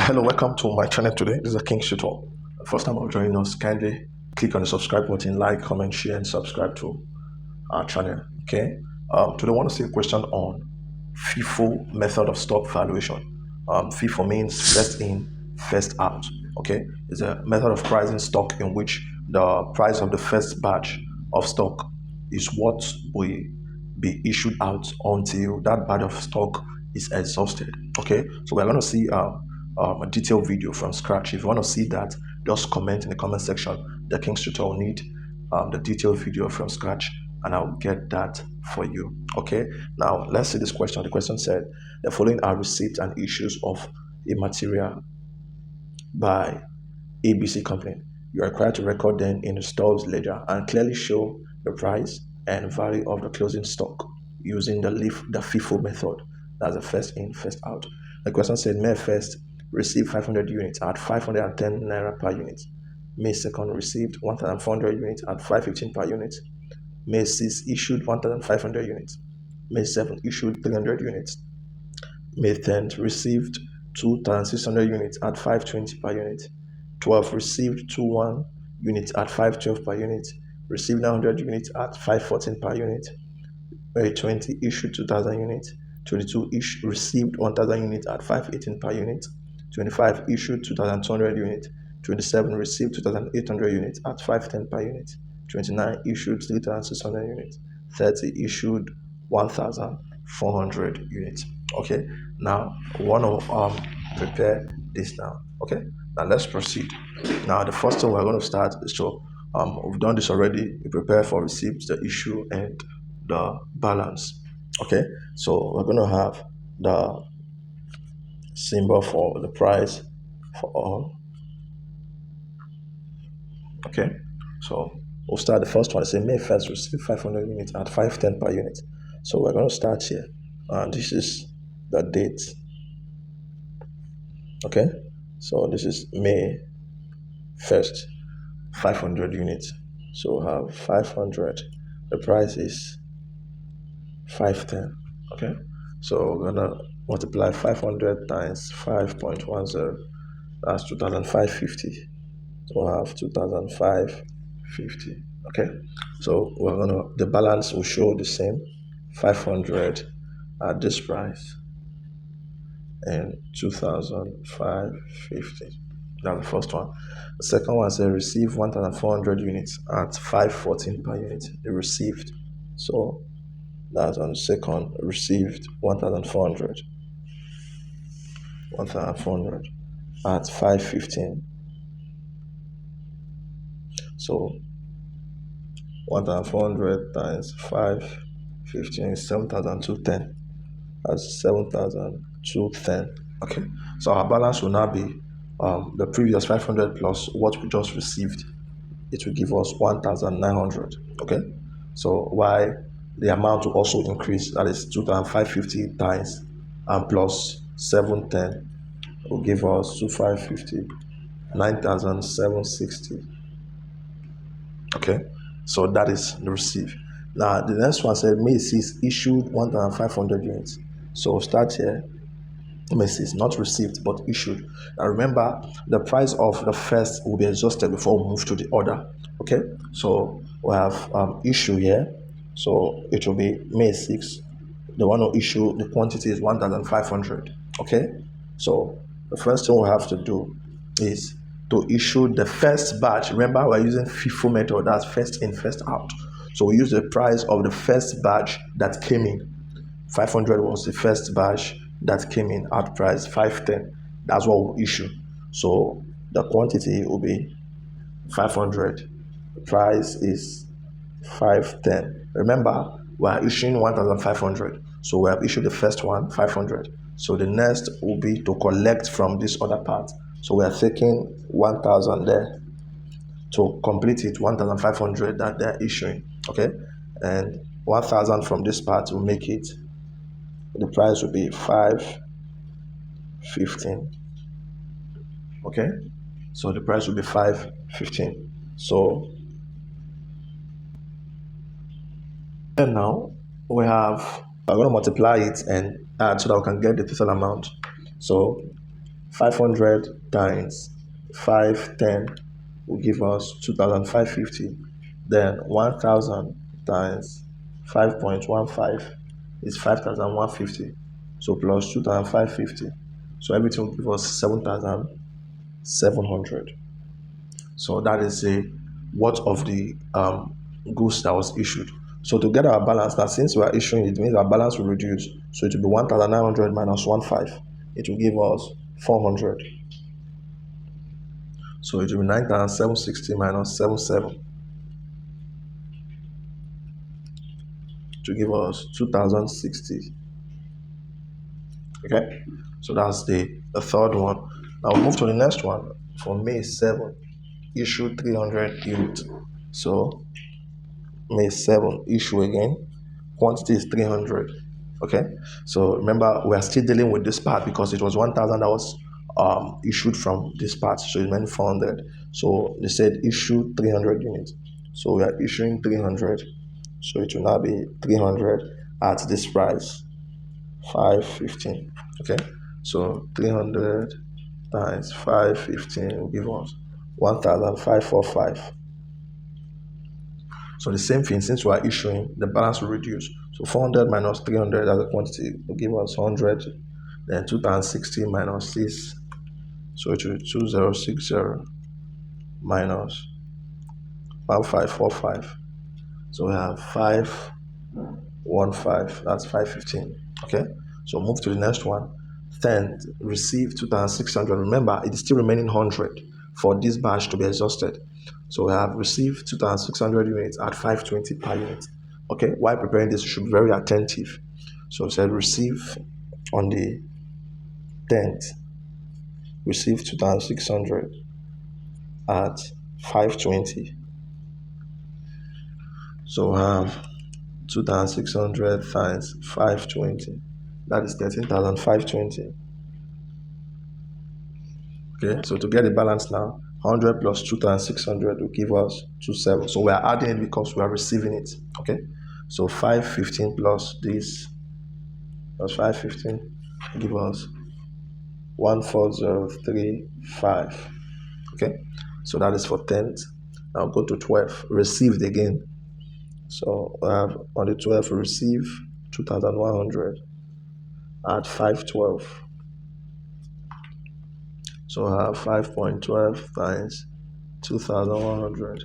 Hello, welcome to my channel today. This is a King Tutor. First time of joining us, kindly click on the subscribe button, like, comment, share, and subscribe to our channel. Okay. Today I want to see a question on FIFO method of stock valuation. FIFO means first in, first out. Okay, it's a method of pricing stock in which the price of the first batch of stock is what will be issued out until that batch of stock is exhausted. Okay, so we're going to see a detailed video from scratch. If you want to see that, just comment in the comment section. The King's Tutor will need the detailed video from scratch, and I'll get that for you. Okay, now let's see this question. The question said the following are receipts and issues of a material by ABC company. You are required to record them in the store's ledger and clearly show the price and value of the closing stock using the FIFO method. That's the first in, first out. The question said May 1st received 500 units at 510 naira per unit. May 2nd received 1,400 units at 515 per unit. May 6th issued 1,500 units. May 7th issued 300 units. May 10th received 2,600 units at 520 per unit. 12th received 21 units at 512 per unit. Received 900 units at 514 per unit. May 20 issued 2,000 units. 22 received 1,000 units at 518 per unit. 25 issued 2,200 units. 27 received 2,800 units at 510 per unit. 29 issued 3,600 units. 30 issued 1,400 units. Okay, now we want to prepare this now. Okay, now let's proceed. Now the first thing we're going to start is to we've done this already. We prepare for receipts, the issue, and the balance. Okay, so we're going to have the symbol for the price for all. Okay, so we'll start the first one. Say May 1st received 500 units at 510 per unit. So we're going to start here, and this is the date. Okay, so this is May 1st, 500 units. So we'll have 500. The price is 510. Okay, so we're gonna multiply 500 times 5.10. That's 2,550. So we'll have 2,550. Okay, so we're gonna, the balance will show the same, 500 at this price and 2,550. That's the first one. The second one says receive 1,400 units at 514 per unit. They received, so that's on the second, received 1,400 at 515. So 1,400 times 515 is 7,210. That's 7,210. Okay, so our balance will now be the previous 500 plus what we just received. It will give us 1,900. Okay, so why the amount will also increase, that is 2,550 times and plus 710 will give us 2,550, 9,760. Okay, so that is the receive. Now the next one said May 6 issued 1,500 units. So start here. May 6 not received but issued. Now remember, the price of the first will be adjusted before we move to the order. Okay, so we have issue here. So it will be May 6. The one who issue, the quantity is 1,500. Okay, so the first thing we have to do is to issue the first batch. Remember, we're using FIFO method, that's first in, first out. So we use the price of the first batch that came in. 500 was the first batch that came in at price 510. That's what we'll issue. So the quantity will be 500. The price is 510. Remember, we are issuing 1,500. So we have issued the first one, 500. So the next will be to collect from this other part. So we are taking 1,000 there to complete it, 1,500 that they're issuing. Okay, and 1,000 from this part will make it, the price will be 515. Okay, so the price will be 515. So and now we have, I'm going to multiply it and add so that we can get the total amount. So 500 times 510 will give us 2,550. Then 1,000 times 5.15 is 5,150. So plus 2,550. So everything will give us 7,700. So that is a what of the goods that was issued. So to get our balance, now since we are issuing, it means our balance will reduce. So it will be 1,900 minus 15. It will give us 400. So it will be 9,760 minus 77 to give us 2,060. Okay, so that's the third one. Now we'll move to the next one. For May 7, issue 300 units. So May 7, issue again. Quantity is 300. Okay, so remember we are still dealing with this part because it was 1,000 that was issued from this part, so it meant 400. So they said issue 300 units. So we are issuing 300. So it will now be 300 at this price, 515. Okay, so 300 times 515 will give us 1,545. So the same thing, since we are issuing, the balance will reduce. So 400 minus 300 as a quantity will give us 100. Then 2,060 minus 6. So it will be 2060 minus 1545. So we have 515. That's 515. Okay. So move to the next one. Then receive 2,600. Remember, it is still remaining 100 for this batch to be exhausted. So we have received 2,600 units at 520 per unit. Okay, while preparing this, you should be very attentive. So it said receive on the 10th, receive 2,600 at 520. So we have 2,600 times 520. That is 13,520. Okay, so to get the balance now, 100 plus 2,600 will give us 27. So we are adding it because we are receiving it. Okay, so 515 plus this plus 515 give us 14035. Okay, so that is for 10th. Now go to 12, received again. So we have on the 12th, receive 2,100 at 512. So I have 5.12 times 2,100.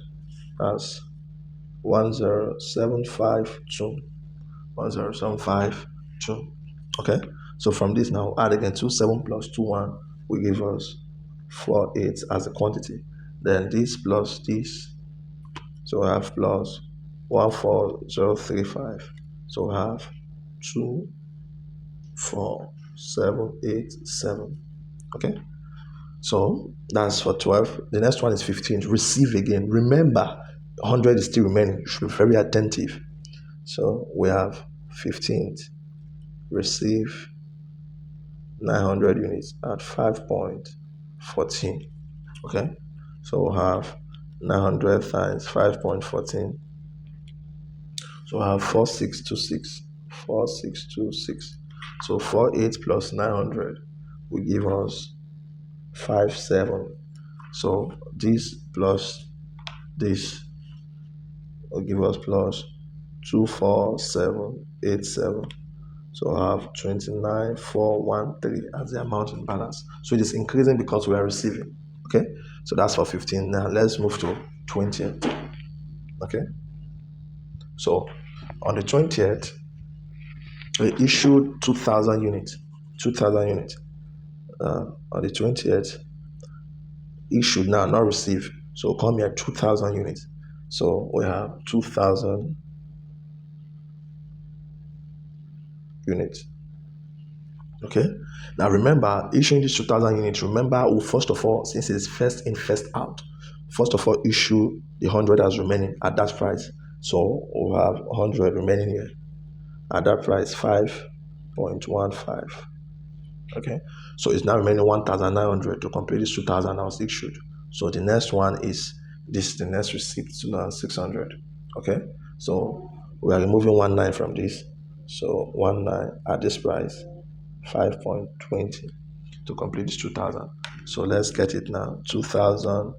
That's 10752. 10752. Okay. So from this now, add again 27 plus 21 will give us 48 as the quantity. Then this plus this. So I have plus 14035. So I have 24787. Okay. So that's for 12. The next one is 15. Receive again. Remember, 100 is still remaining. You should be very attentive. So we have 15th. Receive 900 units at 5.14. Okay. So we'll have 900 times 5.14. So we'll have 4626. 4626. So 48 plus 900 will give us 57. So this plus this will give us plus 24787. So I have 29413 as the amount in balance. So it is increasing because we are receiving. Okay, so that's for 15. Now let's move to 20th. Okay, so on the 20th, we issued 2,000 units. 2,000 units. On the 20th, issued now, not received. So come here 2,000 units. So we have 2,000 units. Okay. Now remember, issuing these 2,000 units, remember, we'll first of all, since it's first in, first out, first of all, issue the 100 as remaining at that price. So we'll have 100 remaining here at that price, 5.15. Okay. So it's now remaining 1,900 to complete this 2,000 that was issued. So the next one is this, the next receipt, 2,600. Okay. So we are removing 19 from this. So 19 at this price, 5.20. to complete this 2000. So let's get it now. 2000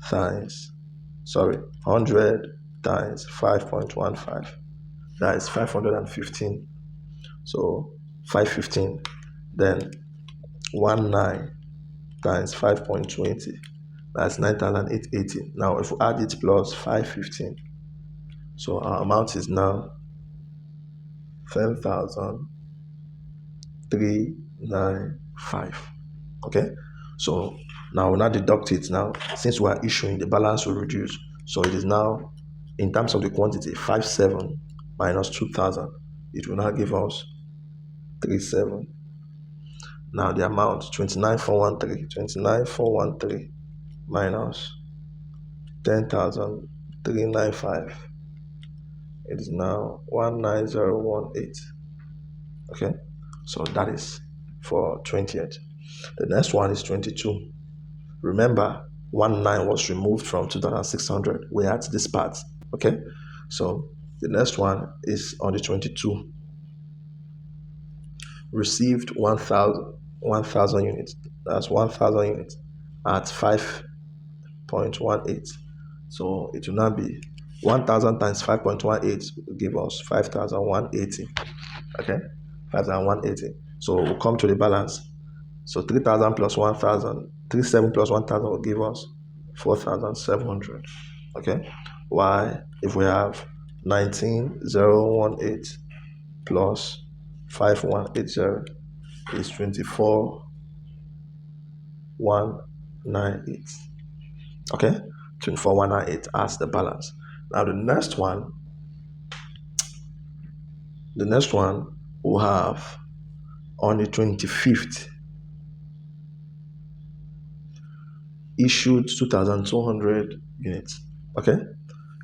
times, 100 times 5.15. That is 515. So 515. Then 19 times 5.20. That's 9,880. Now if we add it plus 515, so our amount is now 10,395. Okay, so now we'll now deduct it. Now since we are issuing, the balance will reduce, so it is now, in terms of the quantity, 57 minus 2,000, it will now give us 37. Now the amount 29,413 minus 10,395, it is now 19018. Okay, so that is for 20th. The next one is 22. Remember, 19 was removed from 2,600. We had this part. Okay, so the next one is on the 22. Received 1,000 units. That's 1,000 units at 5.18. So it will now be 1,000 times 5.18 will give us 5,180. Okay, 5,180. So we'll come to the balance. So 3,000 plus 1,000, 37 plus 1,000 will give us 4,700. Okay, why? If we have 19,018 plus 5,180 is 24,198. Okay, 24,198 as the balance. Now the next one we'll have on the 25th, issued 2,200 units. Okay,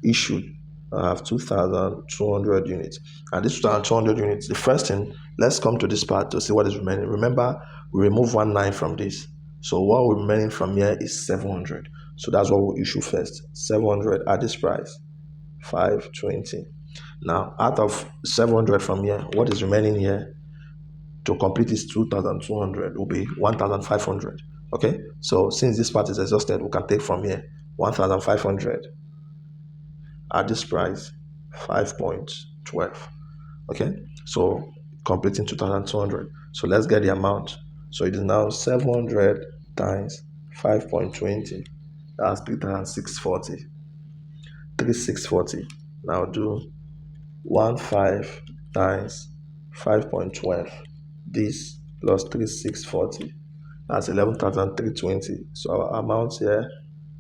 issued, I have 2,200 units. And this 2,200 units, the first thing, let's come to this part to see what is remaining. Remember, we remove 19 from this. So what we're remaining from here is 700. So that's what we'll issue first. 700 at this price, 520. Now, out of 700 from here, what is remaining here to complete this 2,200 will be 1,500. Okay, so since this part is exhausted, we can take from here 1,500 at this price, 5.12. Okay, so completing 2,200. So let's get the amount. So it is now 700 times 5.20. That's 3,640. 3,640. Now do 15 times 5.12. This plus 3,640. That's 11,320. So our amount here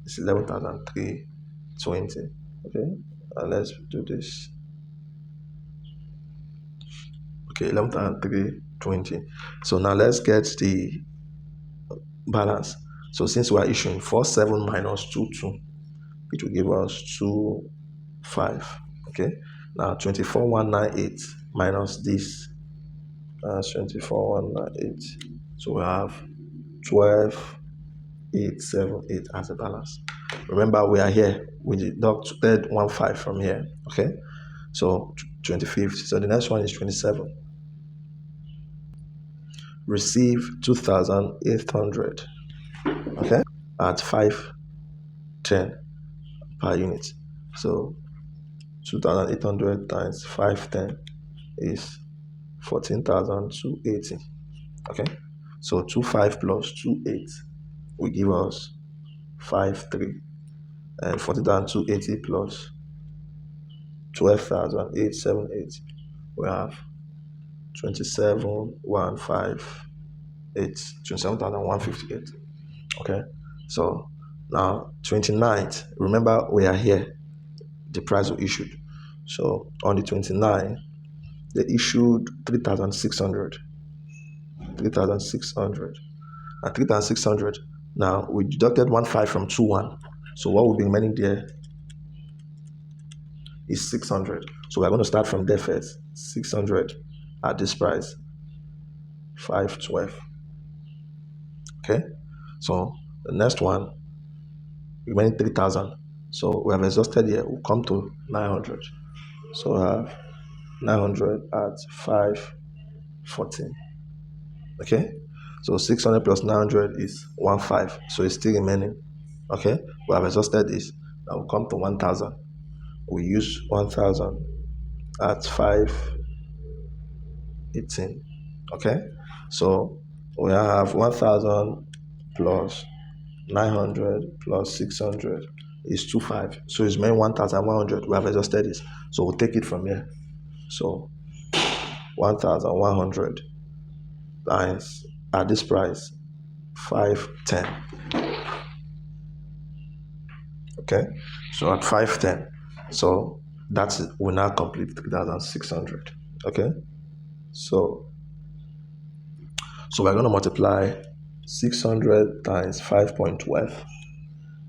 is 11,320. Okay, and let's do this. Okay, 11,320. So now let's get the balance. So since we are issuing 47 minus 22, it will give us 25. Okay, now 24,198 minus this, 24,198. So we have 12,878 as a balance. Remember, we are here, we deducted 15 from here. Okay, so 25th. So the next one is 27. Receive 2,800. Okay, at 510 per unit. So 2,800 times 510 is 14,280. Okay, so 25 plus 28 will give us 53, and 14,280 plus 12,878, we have 27,158. Okay, so now 29th, remember we are here, the price we issued. So on the 29th, they issued 3,600. And 3,600, now we deducted 15 from 21. So what will be remaining there is 600. So we're going to start from there first. 600 at this price, 512. Okay, so the next one, remaining 3,000. So we have exhausted here. We'll come to 900. So I have 900 at 514. Okay, So 600 plus 900 is 15. So it's still remaining. Okay, we have exhausted this. Now we come to 1000. We use 1000 at 518. Okay, so we have 1000 plus 900 plus 600 is 25. So it's meant 1100. We have exhausted this. So we'll take it from here. So 1100 times at this price 510. Okay, so at 510, so that's it. We now complete 3600. Okay, so we're going to multiply 600 times 5.12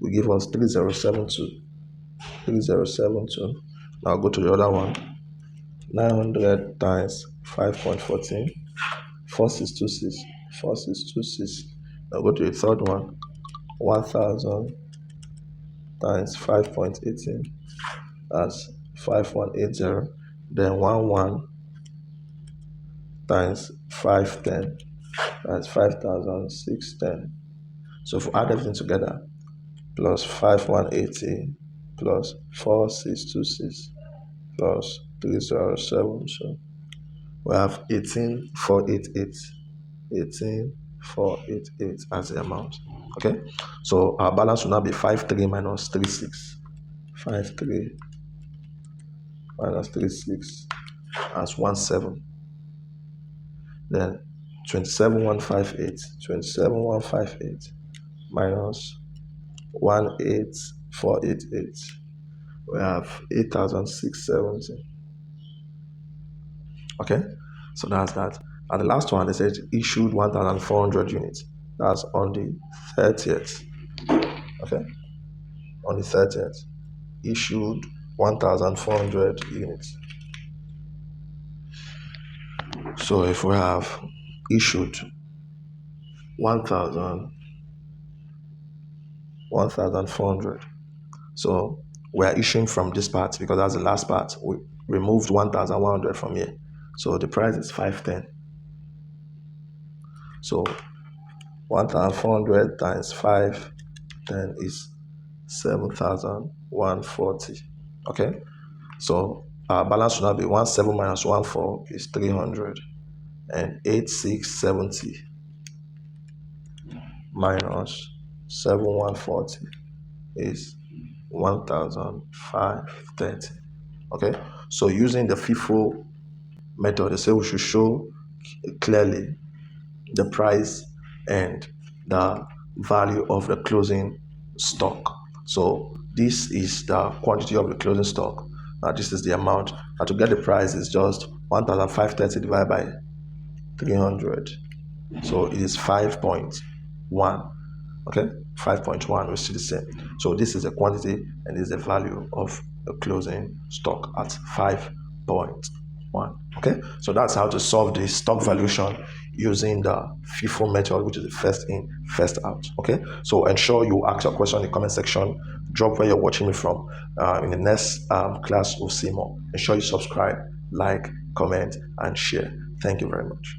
will give us 3072. Now go to the other one. 900 times 5.14 4626. Now go to the third one. 1000 times 5.18, that's 5180. Then 11 times 510, that's 5610. So if we add everything together, plus 5180 plus 4626 plus 307, so we have 18488. 18488 as the amount. Okay, so our balance will now be 53 minus 36. 53 minus 36 as 17. Then 27158. 27158 minus 18488. We have 8670. Okay, so that's that. And the last one, they said issued 1400 units. That's on the 30th. Okay, on the 30th, issued 1400 units. So if we have issued 1400, so we are issuing from this part because that's the last part. We removed 1100 from here, so the price is 510. So 1400 times 510 is 7140. Okay, so our balance will now be 17 minus 14 is 300, and 8670 minus 7140 is 1530. Okay, so using the FIFO method, they say we should show clearly the price and the value of the closing stock. So this is the quantity of the closing stock. Now this is the amount. Now to get the price is just 1530 divided by 300. So it is 5.1. Okay, 5.1 is still the same. So this is the quantity and this is the value of the closing stock at 5.1. Okay, so that's how to solve the stock valuation using the FIFO method, which is the first in, first out. Okay, so ensure you ask your question in the comment section. Drop where you're watching me from. In the next class, we'll see more. Ensure you subscribe, like, comment, and share. Thank you very much.